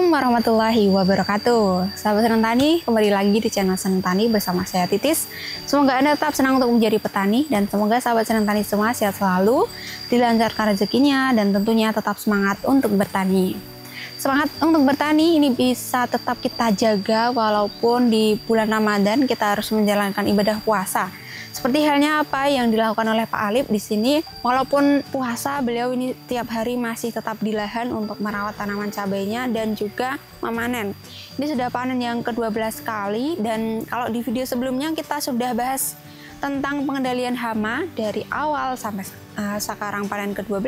Assalamualaikum warahmatullahi wabarakatuh. Sahabat Senang Tani, kembali lagi di channel Senang Tani bersama saya Titis. Semoga Anda tetap senang untuk menjadi petani dan semoga sahabat Senang Tani semua sehat selalu, dilancarkan rezekinya dan tentunya tetap semangat untuk bertani. Semangat untuk bertani ini bisa tetap kita jaga walaupun di bulan Ramadan kita harus menjalankan ibadah puasa. Seperti halnya apa yang dilakukan oleh Pak Alip di sini, walaupun puasa beliau ini tiap hari masih tetap di lahan untuk merawat tanaman cabainya dan juga memanen. Ini sudah panen yang ke-12 kali dan kalau di video sebelumnya kita sudah bahas tentang pengendalian hama dari awal sampai sekarang panen ke-12.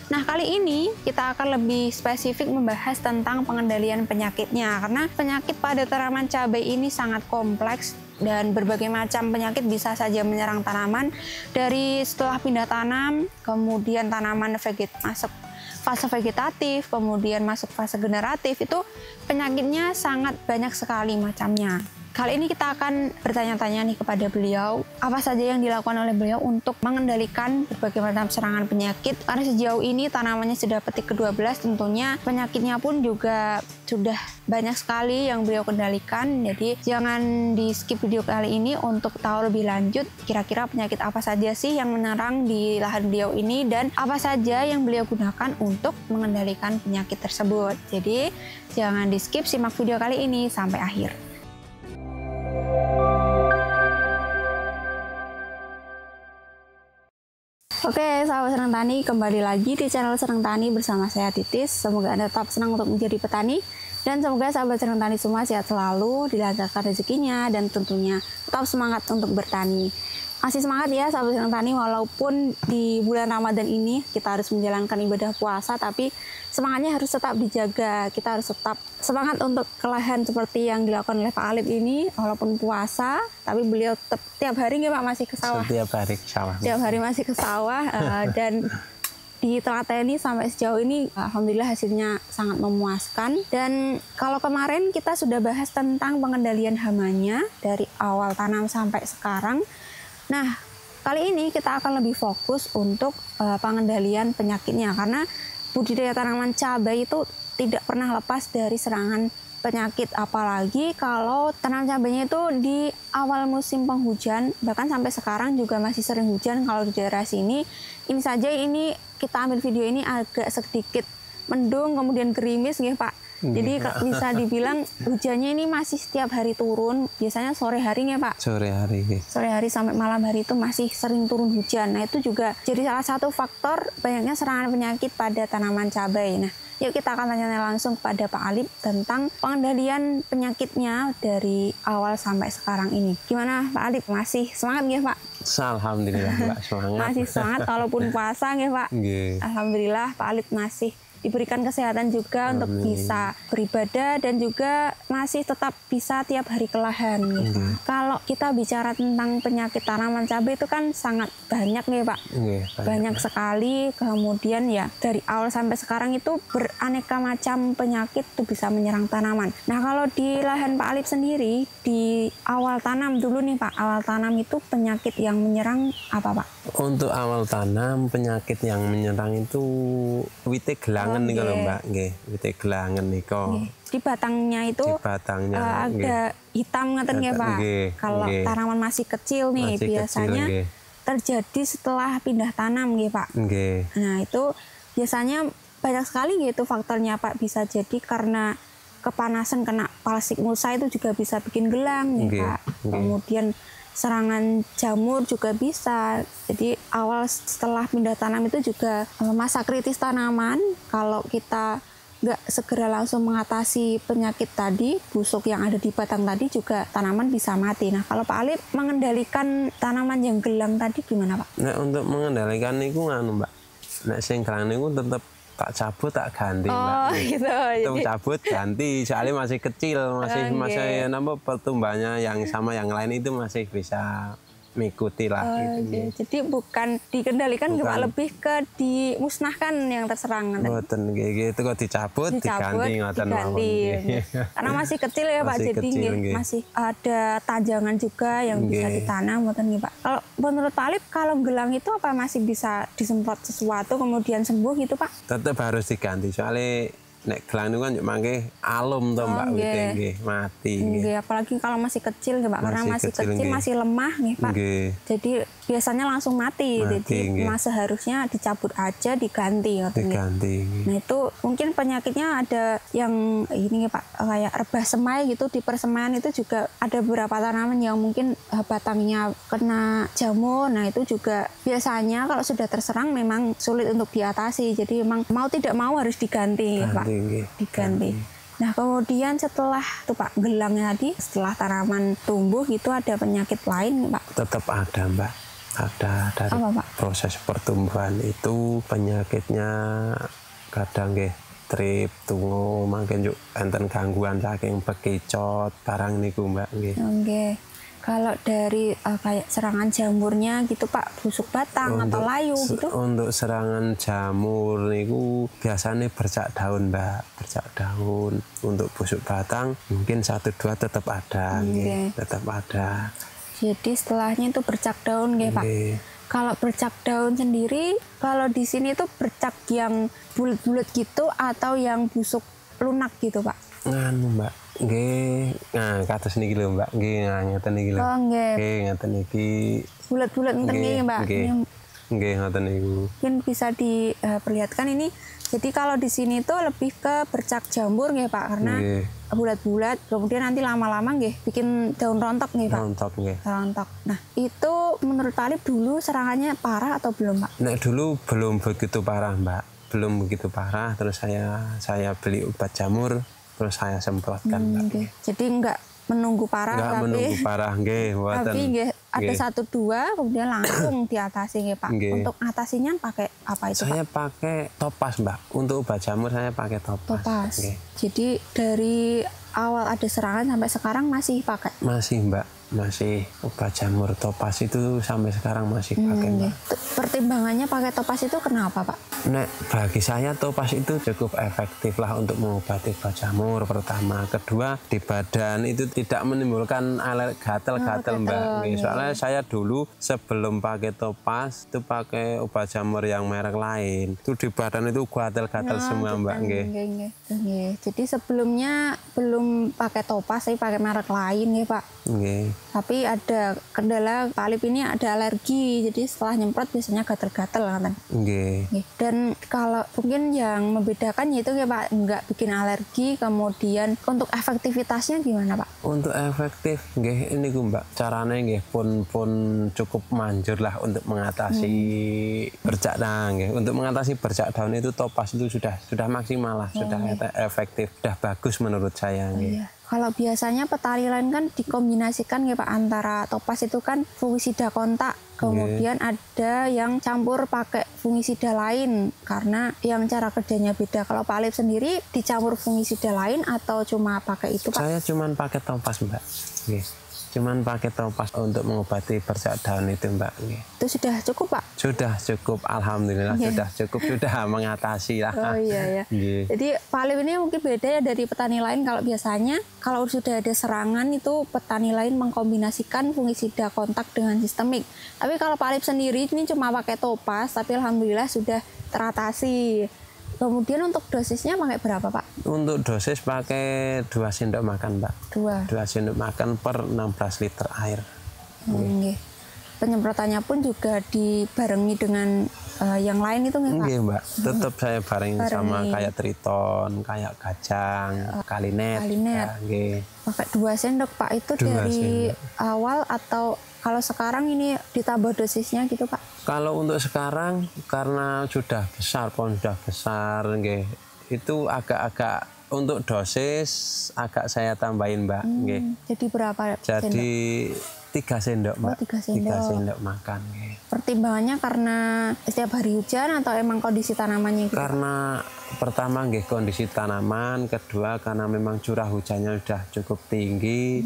Nah, kali ini kita akan lebih spesifik membahas tentang pengendalian penyakitnya karena penyakit pada tanaman cabai ini sangat kompleks dan berbagai macam penyakit bisa saja menyerang tanaman dari setelah pindah tanam, kemudian tanaman masuk fase vegetatif, kemudian masuk fase generatif, itu penyakitnya sangat banyak sekali macamnya. Kali ini kita akan bertanya-tanya nih kepada beliau, apa saja yang dilakukan oleh beliau untuk mengendalikan berbagai macam serangan penyakit. Karena sejauh ini tanamannya sudah petik ke-12, tentunya penyakitnya pun juga sudah banyak sekali yang beliau kendalikan. Jadi jangan di skip video kali ini untuk tahu lebih lanjut kira-kira penyakit apa saja sih yang menyerang di lahan beliau ini dan apa saja yang beliau gunakan untuk mengendalikan penyakit tersebut. Jadi jangan di skip, simak video kali ini sampai akhir. Oke, sahabat Senang Tani, kembali lagi di channel Senang Tani bersama saya Titis. Semoga Anda tetap senang untuk menjadi petani dan semoga sahabat Senang Tani semua sehat selalu, dilancarkan rezekinya dan tentunya tetap semangat untuk bertani. Masih semangat ya sahabat Senang Tani, walaupun di bulan Ramadan ini kita harus menjalankan ibadah puasa, tapi semangatnya harus tetap dijaga. Kita harus tetap semangat untuk ke lahan seperti yang dilakukan oleh Pak Alip ini, walaupun puasa, tapi beliau tiap hari nggak Pak masih ke sawah. Setiap hari ke sawah. Tiap hari masih ke sawah dan ditelateni sampai sejauh ini alhamdulillah hasilnya sangat memuaskan. Dan kalau kemarin kita sudah bahas tentang pengendalian hamanya dari awal tanam sampai sekarang. Nah, kali ini kita akan lebih fokus untuk pengendalian penyakitnya karena budidaya tanaman cabai itu tidak pernah lepas dari serangan penyakit, apalagi kalau tanaman cabainya itu di awal musim penghujan, bahkan sampai sekarang juga masih sering hujan. Kalau di daerah sini, ini saja ini kita ambil video ini agak sedikit mendung, kemudian gerimis ya Pak. Jadi bisa dibilang hujannya ini masih setiap hari turun, biasanya sore hari ya Pak? Sore hari sampai malam hari itu masih sering turun hujan. Nah itu juga jadi salah satu faktor banyaknya serangan penyakit pada tanaman cabai. Nah yuk kita akan tanya langsung kepada Pak Alip tentang pengendalian penyakitnya dari awal sampai sekarang ini. Gimana Pak Alip, masih semangat ya Pak? Alhamdulillah Pak, semangat. Masih semangat walaupun puasa ya Pak? Alhamdulillah Pak Alip masih diberikan kesehatan juga untuk bisa beribadah dan juga masih tetap bisa tiap hari ke lahan gitu. Kalau kita bicara tentang penyakit tanaman cabai itu kan sangat banyak nih Pak. Banyak sekali, kemudian ya dari awal sampai sekarang itu beraneka macam penyakit itu bisa menyerang tanaman. Nah kalau di lahan Pak Alip sendiri di awal tanam dulu nih Pak, awal tanam itu penyakit yang menyerang apa Pak? Untuk awal tanam penyakit yang menyerang itu wite gelangan nih kalau Mbak, wite gelangan nih kok. Di batangnya itu agak hitam ngeten ya Pak. Kalau tanaman masih kecil nih biasanya terjadi setelah pindah tanam ya Pak. Nah itu biasanya banyak sekali gitu faktornya Pak, bisa jadi karena kepanasan kena palsik musa itu juga bisa bikin gelang ya Pak. Kemudian serangan jamur juga bisa. Jadi awal setelah pindah tanam itu juga masa kritis tanaman. Kalau kita nggak segera langsung mengatasi penyakit tadi, busuk yang ada di batang tadi, juga tanaman bisa mati. Nah kalau Pak Alip mengendalikan tanaman yang gelang tadi gimana Pak? Nah untuk mengendalikan itu Mbak, nah sing gelang itu tetap tak cabut tak ganti Mbak. Gitu. Itu cabut ganti soalnya masih kecil, masih pertumbuhannya yang sama yang lain itu masih bisa mengikuti lah gitu. Jadi bukan dikendalikan Pak, lebih ke dimusnahkan yang terserang. Mboten gitu kok dicabut diganti ngoten mawon. Karena masih kecil ya Pak, jadi masih ada tajangan juga yang bisa ditanam ngoten Pak. Kalau menurut Pak Alip kalau gelang itu apa masih bisa disemprot sesuatu kemudian sembuh gitu Pak? Tetap harus diganti soalnya nek gelang niku kan mangke alum to Mbak wite nggih mati nggih. Nggih, apalagi kalau masih kecil nggih Pak, karena masih kecil masih lemah nih Pak. Nggih. Jadi biasanya langsung mati. Jadi Mas seharusnya dicabut aja diganti diganti. Nah, itu mungkin penyakitnya ada yang ini Pak, kayak rebah semai gitu. Di persemaian itu juga ada beberapa tanaman yang mungkin batangnya kena jamur. Nah, itu juga biasanya kalau sudah terserang memang sulit untuk diatasi. Jadi memang mau tidak mau harus diganti Pak. Diganti. Nah, kemudian setelah tuh Pak gelangnya tadi, setelah tanaman tumbuh gitu ada penyakit lain Pak? Tetap ada Mbak. Ada dari proses pertumbuhan itu penyakitnya kadang nggih trip, tungo, mungkin juk enten gangguan saking bekicot barang niku Mbak nggih. Nggih. Kalau dari kayak serangan jamurnya gitu Pak, busuk batang atau layu gitu? Untuk serangan jamur niku biasanya bercak daun Mbak, bercak daun. Untuk busuk batang mungkin 1-2 tetap ada, tetap ada. Jadi setelahnya itu bercak daun nggih Pak. Kalau bercak daun sendiri, kalau di sini tuh bercak yang bulat-bulat gitu atau yang busuk lunak gitu Pak? Nganu Mbak, nggih. Nah, kados niki lho Mbak, nggih ngeten niki lho. Oh nggih. Nggih ngeten iki. Bulat-bulat ngeten niki Mbak. Nggih ngoten niku. Mungkin bisa diperlihatkan ini. Jadi kalau di sini tuh lebih ke bercak jamur nggih Pak, karena bulat-bulat, kemudian nanti lama-lama nggih bikin daun rontok nggih Pak. Rontok nggih. Rontok. Nah, itu menurut Pak Alif dulu serangannya parah atau belum Pak? Nek dulu belum begitu parah Mbak, belum begitu parah. Terus saya beli obat jamur, terus saya semprotkan Mbak. Jadi enggak menunggu parah, enggak menunggu parah nggih, tapi nggih ada 1-2 kemudian langsung diatasi nggih Pak. Untuk atasinya pakai apa itu Saya Pak? pakai topas Mbak. Untuk obat jamur saya pakai topas. Jadi dari awal ada serangan sampai sekarang masih pakai? Masih Mbak, masih obat jamur topas itu sampai sekarang masih pakai Mbak. Pertimbangannya pakai topas itu kenapa Pak? Nek bagi saya topas itu cukup efektif lah untuk mengobati obat jamur pertama. Kedua, di badan itu tidak menimbulkan alergi gatal-gatal Mbak. Soalnya saya dulu sebelum pakai topas itu pakai obat jamur yang merek lain. Itu di badan itu gatal-gatal semua Mbak. Jadi sebelumnya belum pakai topas, tapi pakai merek lain ya Pak. Tapi ada kendala Pak Alif ini ada alergi. Jadi setelah nyemprot biasanya gatal-gatal kan. Dan kalau mungkin yang membedakan yaitu ya Pak, nggak bikin alergi, kemudian untuk efektivitasnya gimana Pak? Untuk efektif, ini Mbak, caranya pun cukup manjur lah untuk mengatasi bercak daun. Untuk mengatasi bercak daun itu topas itu sudah maksimal lah, sudah efektif, sudah bagus menurut saya. Kalau biasanya petani lain kan dikombinasikan ya Pak, antara topas itu kan fungisida kontak, kemudian ada yang campur pakai fungisida lain karena yang cara kerjanya beda. Kalau Pak Alif sendiri dicampur fungisida lain atau cuma pakai itu Pak? Saya cuma pakai topas Mbak. Cuman pakai topas untuk mengobati bercak daun itu Mbak. Itu sudah cukup Pak? Sudah cukup, alhamdulillah sudah cukup, sudah mengatasi lah. Oh iya ya. Jadi Pak Alif ini mungkin beda ya dari petani lain. Kalau biasanya kalau sudah ada serangan itu petani lain mengkombinasikan fungisida kontak dengan sistemik. Tapi kalau Pak Alif sendiri ini cuma pakai topas, tapi alhamdulillah sudah teratasi. Kemudian untuk dosisnya pakai berapa Pak? Untuk dosis pakai 2 sendok makan Mbak. 2 sendok makan per 16 liter air. Penyemprotannya pun juga dibarengi dengan yang lain itu nggak Pak? Nggih Mbak, tetap saya barengi sama kayak triton, kayak kacang, kalinet. Pakai 2 sendok Pak, itu dari awal atau kalau sekarang ini ditambah dosisnya gitu Pak? Kalau untuk sekarang karena sudah besar, pohon sudah besar, itu agak-agak untuk dosis agak saya tambahin Mbak. Jadi berapa? Jadi 3 sendok Mbak. 3 sendok makan. Pertimbangannya karena setiap hari hujan atau emang kondisi tanamannya? Karena pertama kondisi tanaman, kedua karena memang curah hujannya sudah cukup tinggi.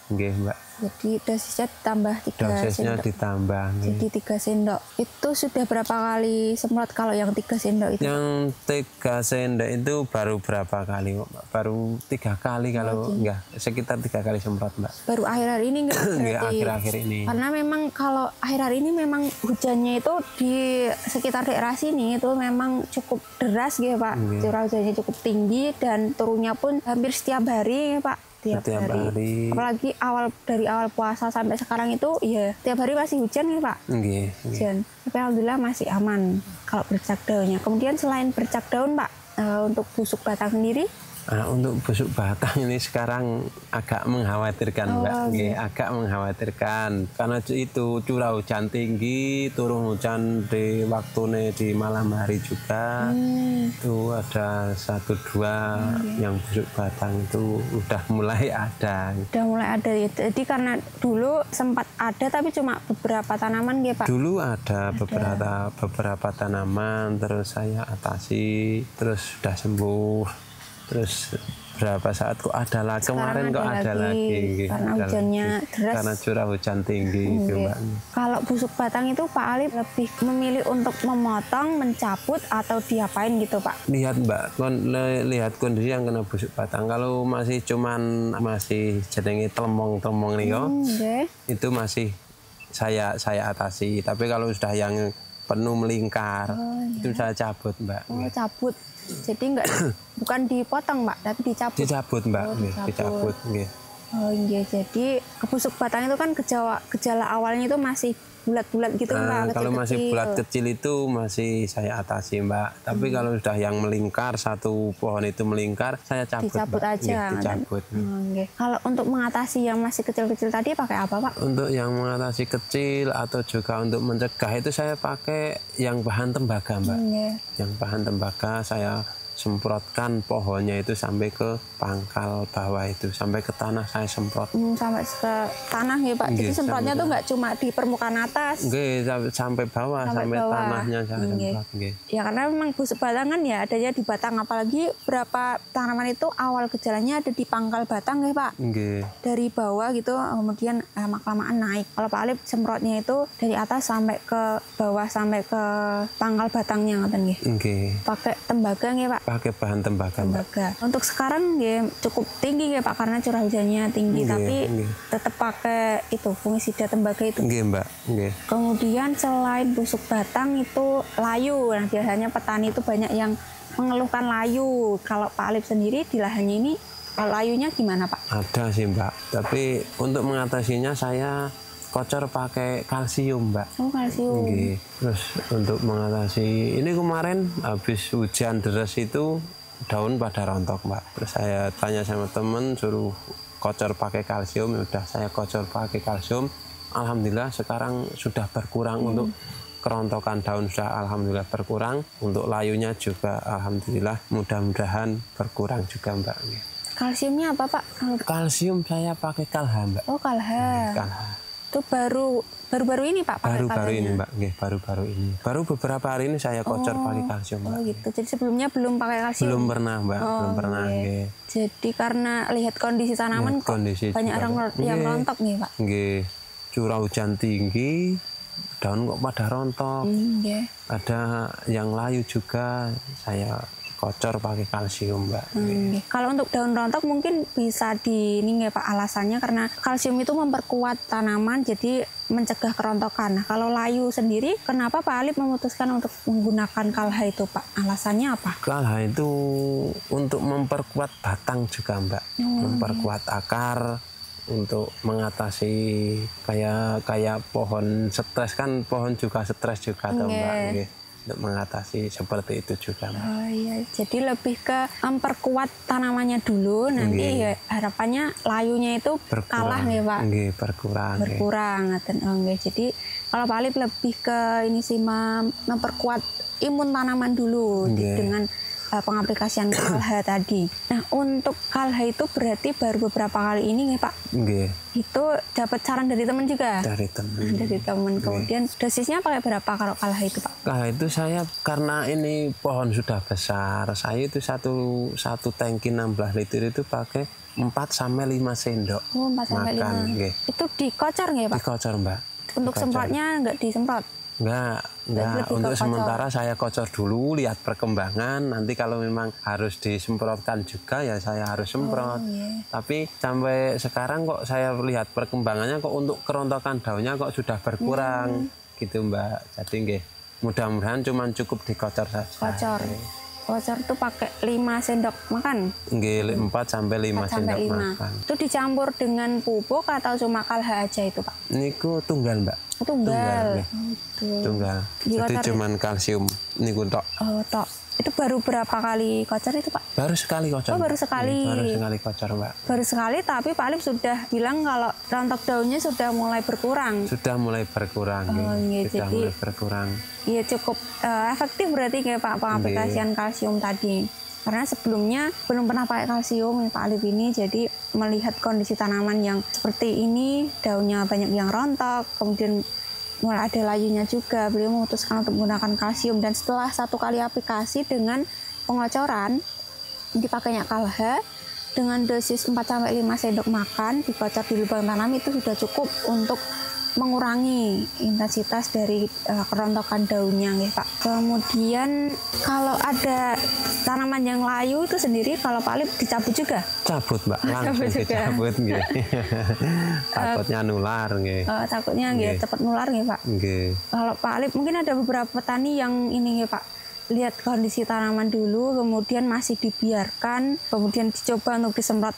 nggih, Mbak. Jadi dosisnya ditambah 3 Dosisnya sendok. ditambah. Nggih. Jadi 3 sendok. Itu sudah berapa kali semprot kalau yang 3 sendok itu? Yang 3 sendok itu baru berapa kali, Mbak? Baru 3 kali kalau enggak, sekitar 3 kali semprot, Mbak. Baru akhir-akhir ini enggak? Nggih, akhir-akhir ini. Karena memang kalau akhir-akhir ini memang hujannya itu di sekitar daerah sini itu memang cukup deras gitu Pak. Curah hujannya cukup tinggi dan turunnya pun hampir setiap hari ya Pak. Tiap hari. Apalagi dari awal puasa sampai sekarang itu ya tiap hari masih hujan ya Pak. Nggih. Hujan. Tapi alhamdulillah masih aman kalau bercak daunnya. Kemudian selain bercak daun Pak, untuk busuk batang sendiri? Nah, untuk busuk batang ini sekarang agak mengkhawatirkan, Mbak. Nggih, agak mengkhawatirkan karena itu curah hujan tinggi, turun hujan di waktune di malam hari juga. Itu ada 1-2 yang busuk batang itu udah mulai ada. Udah mulai ada ya. Jadi karena dulu sempat ada tapi cuma beberapa tanaman ya Pak. Dulu ada beberapa tanaman, terus saya atasi, terus sudah sembuh. Terus berapa saat kok ada lagi, kemarin kok ada lagi. Karena hujannya deras. Karena curah hujan tinggi itu, Mbak. Kalau busuk batang itu Pak Ali lebih memilih untuk memotong, mencabut atau diapain gitu Pak? Lihat Mbak, lihat kondisi yang kena busuk batang. Kalau masih jenenge telmong-telmong nih itu masih saya atasi. Tapi kalau sudah yang penuh melingkar, itu saya cabut Mbak. Oh, cabut. Jadi bukan dipotong Mbak, tapi dicabut. Dicabut Mbak, dicabut. Oh iya, jadi busuk batang itu kan gejala awalnya itu masih bulat-bulat gitu Mbak. Kalau masih bulat kecil itu masih saya atasi Mbak. Tapi kalau sudah yang melingkar, satu pohon itu melingkar, saya cabut. Dicabut Mbak. aja. Dicabut. Kalau untuk mengatasi yang masih kecil-kecil tadi pakai apa Pak? Untuk yang mengatasi kecil atau juga untuk mencegah itu saya pakai yang bahan tembaga Mbak. Yang bahan tembaga saya semprotkan pohonnya itu sampai ke pangkal bawah itu, sampai ke tanah saya semprot. Sampai ke tanah ya Pak. Jadi semprotnya tuh nggak cuma di permukaan atas. Sampai bawah, sampai tanahnya saya semprot. Ya karena memang busuk batang kan ya adanya di batang, apalagi berapa tanaman itu awal gejalanya ada di pangkal batang ya Pak. Dari bawah gitu, kemudian lama-kelamaan naik. Kalau Pak Alip semprotnya itu dari atas sampai ke bawah, sampai ke pangkal batangnya ngoten nggih. Pakai tembaga nggih Pak? Pakai bahan tembaga. Untuk sekarang ya cukup tinggi ya Pak karena curah hujannya tinggi, tapi tetap pakai itu fungisida tembaga itu. Mbak. Kemudian selain busuk batang itu layu. Nah biasanya petani itu banyak yang mengeluhkan layu. Kalau Pak Alip sendiri di lahannya ini layunya gimana Pak? Ada sih Mbak, tapi untuk mengatasinya saya kocor pakai kalsium Mbak. Oh kalsium. Terus untuk mengatasi ini kemarin habis hujan deras itu daun pada rontok Mbak. Terus saya tanya sama temen suruh kocor pakai kalsium, udah saya kocor pakai kalsium. Alhamdulillah sekarang sudah berkurang untuk kerontokan daun, sudah alhamdulillah berkurang. Untuk layunya juga alhamdulillah mudah-mudahan berkurang juga Mbak. Kalsiumnya apa Pak? Kalsium saya pakai Kalha Mbak. Oh Kalha. Itu baru-baru ini Pak? Baru-baru ini Mbak, baru-baru ini. Baru beberapa hari ini saya kocor pakai kalsium Mbak. Oh gitu, jadi sebelumnya belum pakai kalsium? Belum pernah Mbak, belum pernah. Jadi karena lihat kondisi tanaman banyak orang yang rontok nih Pak? Curah hujan tinggi, daun kok pada rontok. Ada yang layu juga, saya kocor pakai kalsium Mbak. Kalau untuk daun rontok mungkin bisa ini ya Pak, alasannya karena kalsium itu memperkuat tanaman jadi mencegah kerontokan. Nah, kalau layu sendiri kenapa Pak Alip memutuskan untuk menggunakan Kalha itu Pak? Alasannya apa? Kalha itu untuk memperkuat batang juga Mbak. Memperkuat akar, untuk mengatasi kayak pohon stres kan, pohon juga stres juga tuh Mbak. Untuk mengatasi seperti itu juga Mbak. Oh iya, jadi lebih ke memperkuat tanamannya dulu, nanti ya harapannya layunya itu kalah ya Pak. Berkurang. Jadi kalau Pak Alip lebih ke ini sih memperkuat imun tanaman dulu dengan pengaplikasian Kalha tadi. Nah untuk Kalha itu berarti baru beberapa kali ini nih Pak? Itu dapat saran dari teman juga? Dari teman. Kemudian dosisnya pakai berapa kalau Kalha itu Pak? Kalha itu saya karena ini pohon sudah besar, saya itu satu tangki 16 liter itu pakai 4 sampai 5 sendok. Oh, 4 sampai makan, 5. nggih. Itu dikocor nggih, Pak? Dikocor, Mbak. Untuk Dikocor. semprotnya nggak disemprot? Enggak. Lebih Untuk ke sementara saya kocor dulu, lihat perkembangan. Nanti kalau memang harus disemprotkan juga ya saya harus semprot. Iya. Tapi sampai sekarang kok saya lihat perkembangannya kok untuk kerontokan daunnya kok sudah berkurang. Gitu, Mbak. Jadi nggih, mudah-mudahan cuman cukup dikocor saja. Kocor. Kocor tuh pakai 5 sendok makan? Nggih, 4 sampai 5 4 sampai sendok 5. makan. Itu dicampur dengan pupuk atau cuma kalha aja itu, Pak? Niku tunggal, Mbak. Oh, tunggal. nggih. Gitu. Tunggal. Jadi Dikocor. cuman kalsium niku tok. Oh, tok. Itu baru berapa kali kocor itu, Pak? Baru sekali kocor. Oh, baru Mbak. sekali. Baru sekali kocor, Mbak. Baru sekali, tapi Pak Alif sudah bilang kalau rontok daunnya sudah mulai berkurang. Sudah mulai berkurang. Oh, iya, Sudah jadi- mulai berkurang. Iya, cukup efektif berarti kayak Pak pengaplikasian kalsium tadi. Karena sebelumnya belum pernah pakai kalsium nih Pak Alif ini, jadi melihat kondisi tanaman yang seperti ini, daunnya banyak yang rontok, kemudian mulai ada layunya juga, beliau memutuskan untuk menggunakan kalsium. Dan setelah 1 kali aplikasi dengan pengocoran, dipakainya kalha dengan dosis 4-5 sendok makan dikocor di lubang tanam, itu sudah cukup untuk mengurangi intensitas dari kerontokan daunnya ya Pak. Kemudian kalau ada tanaman yang layu itu sendiri, kalau Pak Alif dicabut juga? Cabut, Mbak. Langsung Cabut juga. dicabut nggih. Takutnya nular nggih. Takutnya nggih Nggih. cepat nular nggih Pak. Nggih. Kalau Pak Alif mungkin ada beberapa petani yang ini ya Pak, lihat kondisi tanaman dulu, kemudian masih dibiarkan, kemudian dicoba untuk disemprot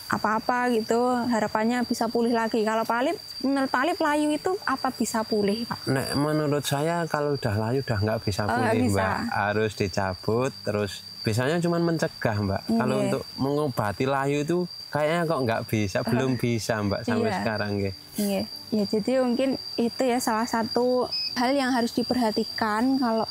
apa-apa gitu, harapannya bisa pulih lagi. Kalau Pak Alif, menurut Pak Alif layu itu apa bisa pulih Pak? Nek menurut saya kalau udah layu udah nggak bisa Oh, nggak pulih, bisa. Mbak. Harus dicabut terus. Biasanya cuma mencegah, Mbak. Kalau Iya. untuk mengobati layu itu kayaknya kok nggak bisa, belum bisa, Mbak, sampai Iya. sekarang nggih. Iya, ya jadi mungkin itu ya salah satu hal yang harus diperhatikan kalau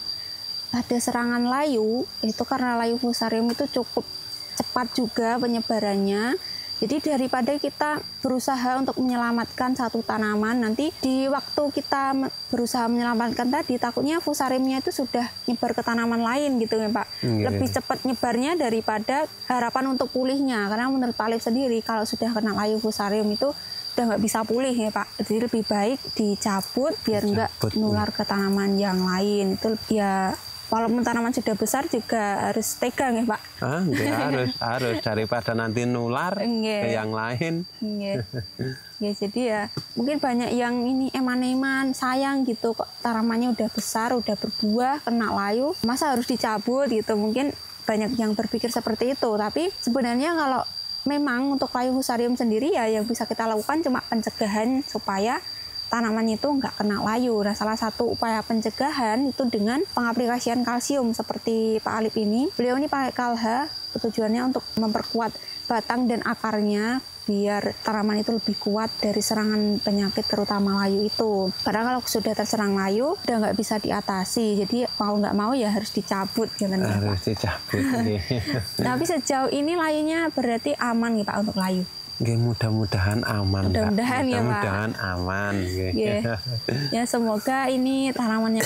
ada serangan layu, itu karena layu fusarium itu cukup cepat juga penyebarannya. Jadi daripada kita berusaha untuk menyelamatkan satu tanaman, nanti di waktu kita berusaha menyelamatkan tadi, takutnya fusariumnya itu sudah nyebar ke tanaman lain gitu ya Pak. Iya. Lebih cepat nyebarnya daripada harapan untuk pulihnya. Karena menurut Pak Alif sendiri, kalau sudah kena layu fusarium itu udah nggak bisa pulih ya Pak. Jadi lebih baik dicabut biar nggak Dicabut, nular ke tanaman yang lain. Itu ya walaupun tanaman sudah besar juga harus tegang ya Pak. Nggih, harus daripada nanti nular Nggih. ke yang lain. Iya. Ya jadi ya mungkin banyak yang ini eman-eman sayang gitu kok tanamannya udah besar, udah berbuah, kena layu, masa harus dicabut gitu. Mungkin banyak yang berpikir seperti itu. Tapi sebenarnya kalau memang untuk layu fusarium sendiri ya yang bisa kita lakukan cuma pencegahan supaya tanaman itu nggak kena layu. Nah, salah satu upaya pencegahan itu dengan pengaplikasian kalsium seperti Pak Alif ini. Beliau ini pakai kalha, tujuannya untuk memperkuat batang dan akarnya biar tanaman itu lebih kuat dari serangan penyakit terutama layu itu. Karena kalau sudah terserang layu udah nggak bisa diatasi, jadi mau nggak mau ya harus dicabut gitu kan, Pak. Harus dicabut nggih. Tapi sejauh ini layunya berarti aman nih Pak untuk layu. Nggih, mudah-mudahan aman, Mbak. Mudah-mudahan ya, Pak. Mudah-mudahan aman nggih. Yeah. Ya semoga ini tanamannya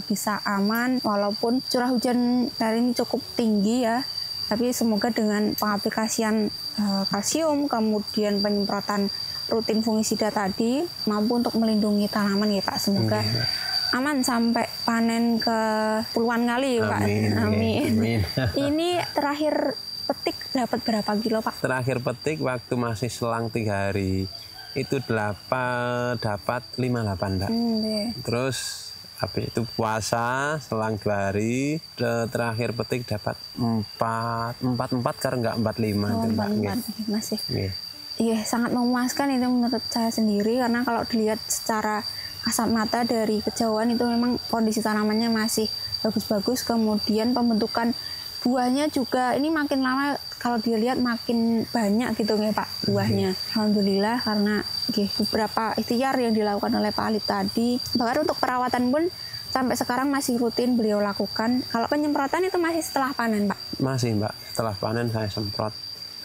bisa aman walaupun curah hujan hari ini cukup tinggi ya. Tapi semoga dengan pengaplikasian kalsium kemudian penyemprotan rutin fungisida tadi mampu untuk melindungi tanaman ya Pak. Semoga aman sampai panen ke puluhan kali Pak. Amin. Amin. Ini terakhir petik dapat berapa kilo Pak? Terakhir petik waktu masih selang 3 hari itu dapat 58, Mbak. Iya. Terus habis itu puasa selang 2 hari terakhir petik dapat 4 karena enggak 45 itu, Mbak. Nggih. Masih. Nggih. Iya, sangat memuaskan itu menurut saya sendiri karena kalau dilihat secara kasat mata dari kejauhan itu memang kondisi tanamannya masih bagus-bagus, kemudian pembentukan buahnya juga ini makin lama kalau dilihat makin banyak gitu ya Pak buahnya. Alhamdulillah karena beberapa ikhtiar yang dilakukan oleh Pak Alif tadi. Bahkan untuk perawatan pun sampai sekarang masih rutin beliau lakukan. Kalau penyemprotan itu masih setelah panen Pak? Masih, Mbak. Setelah panen saya semprot.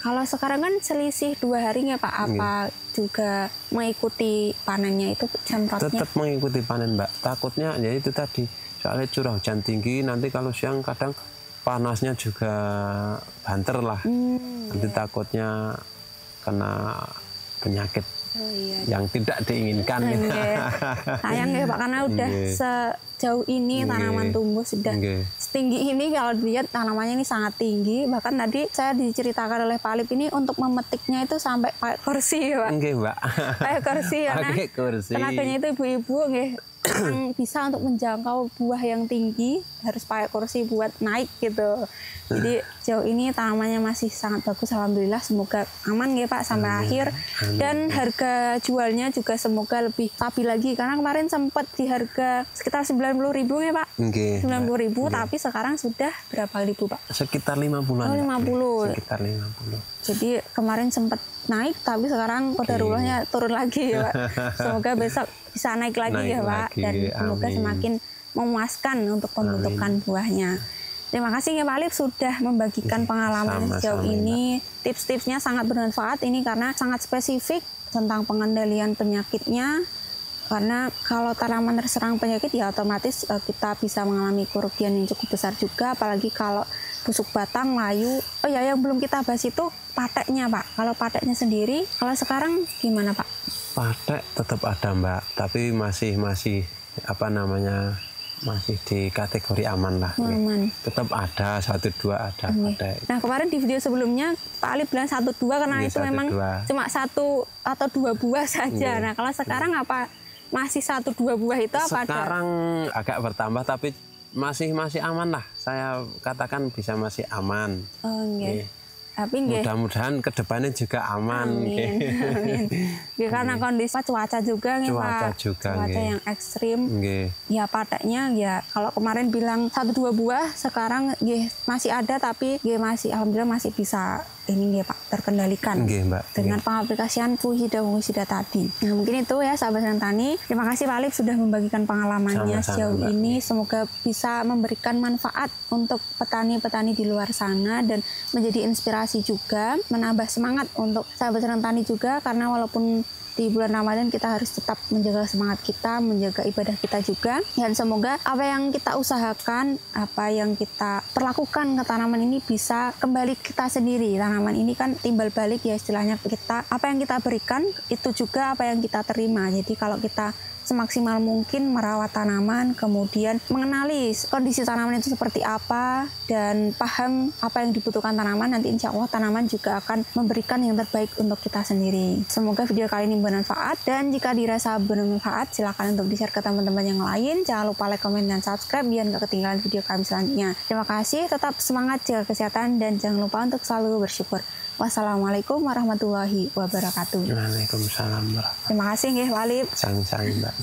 Kalau sekarang kan selisih 2 hari ya Pak, apa juga mengikuti panennya itu semprotnya? Tetap mengikuti panen, Mbak. Takutnya ya itu tadi, soalnya curah hujan tinggi, nanti kalau siang kadang panasnya juga banter lah. Nanti takutnya kena penyakit Oh iya. yang tidak diinginkan. Sayang ya Pak, karena udah sejauh ini tanaman tumbuh sudah setinggi ini. Kalau dilihat tanamannya ini sangat tinggi. Bahkan tadi saya diceritakan oleh Pak Alip ini untuk memetiknya itu sampai pakai kursi ya Pak. Mbak. Pakai kursi ya. Pakai kursi. Tenaganya itu ibu-ibu yang bisa untuk menjangkau buah yang tinggi harus pakai kursi buat naik gitu. Jadi jauh ini tanamannya masih sangat bagus, alhamdulillah. Semoga aman ya Pak sampai akhir. Dan harga jualnya juga semoga lebih stabil lagi, karena kemarin sempat di harga sekitar 90.000 ya Pak. 90.000, tapi sekarang sudah berapa ribu Pak? Sekitar 50-an. Oh, 50. Sekitar 50. Jadi kemarin sempat naik, tapi sekarang kodarullahnya turun lagi ya Pak. Semoga besok bisa naik lagi ya Pak. Dan semoga semakin memuaskan untuk pembentukan buahnya. Terima kasih ya Pak Alip sudah membagikan pengalaman sejauh ini. Tips-tipsnya sangat bermanfaat ini karena sangat spesifik tentang pengendalian penyakitnya. Karena kalau tanaman terserang penyakit ya otomatis kita bisa mengalami kerugian yang cukup besar juga. Apalagi kalau busuk batang, layu. Oh ya, yang belum kita bahas itu pateknya Pak. Kalau pateknya sendiri, kalau sekarang gimana Pak? Patek tetap ada Mbak, tapi masih apa namanya, masih di kategori aman lah. Aman. Tetap ada 1-2 ada. Nah kemarin di video sebelumnya Pak Alip bilang 1-2 karena itu memang cuma 1 atau 2 buah saja. Nah kalau sekarang apa masih 1-2 buah itu apa? Sekarang agak bertambah tapi masih aman lah. Saya katakan bisa masih aman. Tapi mudah-mudahan kedepannya juga aman. Amin. Karena kondisi cuaca juga nih Pak. Cuaca yang ekstrim. Ya pateknya ya kalau kemarin bilang 1-2 buah, sekarang masih ada tapi masih alhamdulillah masih bisa ini Pak terkendalikan dengan pengaplikasian fungicida tadi. Nah mungkin itu ya sahabat Senang Tani. Terima kasih Pak Alip sudah membagikan pengalamannya sejauh ini. Semoga bisa memberikan manfaat untuk petani-petani di luar sana dan menjadi inspirasi juga, menambah semangat untuk sahabat Senang Tani juga, karena walaupun di bulan Ramadan kita harus tetap menjaga semangat kita, menjaga ibadah kita juga. Dan semoga apa yang kita usahakan, apa yang kita perlakukan ke tanaman ini bisa kembali kita sendiri. Tanaman ini kan timbal balik ya istilahnya, kita apa yang kita berikan itu juga apa yang kita terima. Jadi kalau kita semaksimal mungkin merawat tanaman, kemudian mengenali kondisi tanaman itu seperti apa dan paham apa yang dibutuhkan tanaman, nanti insya Allah tanaman juga akan memberikan yang terbaik untuk kita sendiri. Semoga video kali ini bermanfaat, dan jika dirasa bermanfaat silakan untuk di-share ke teman-teman yang lain. Jangan lupa like, komen, dan subscribe biar nggak ketinggalan video kami selanjutnya. Terima kasih, tetap semangat, jaga kesehatan, dan jangan lupa untuk selalu bersyukur. Wassalamualaikum warahmatullahi wabarakatuh. Waalaikumsalam warahmatullahi wabarakatuh. Terima kasih Pak Alip. Sang-sang Mbak.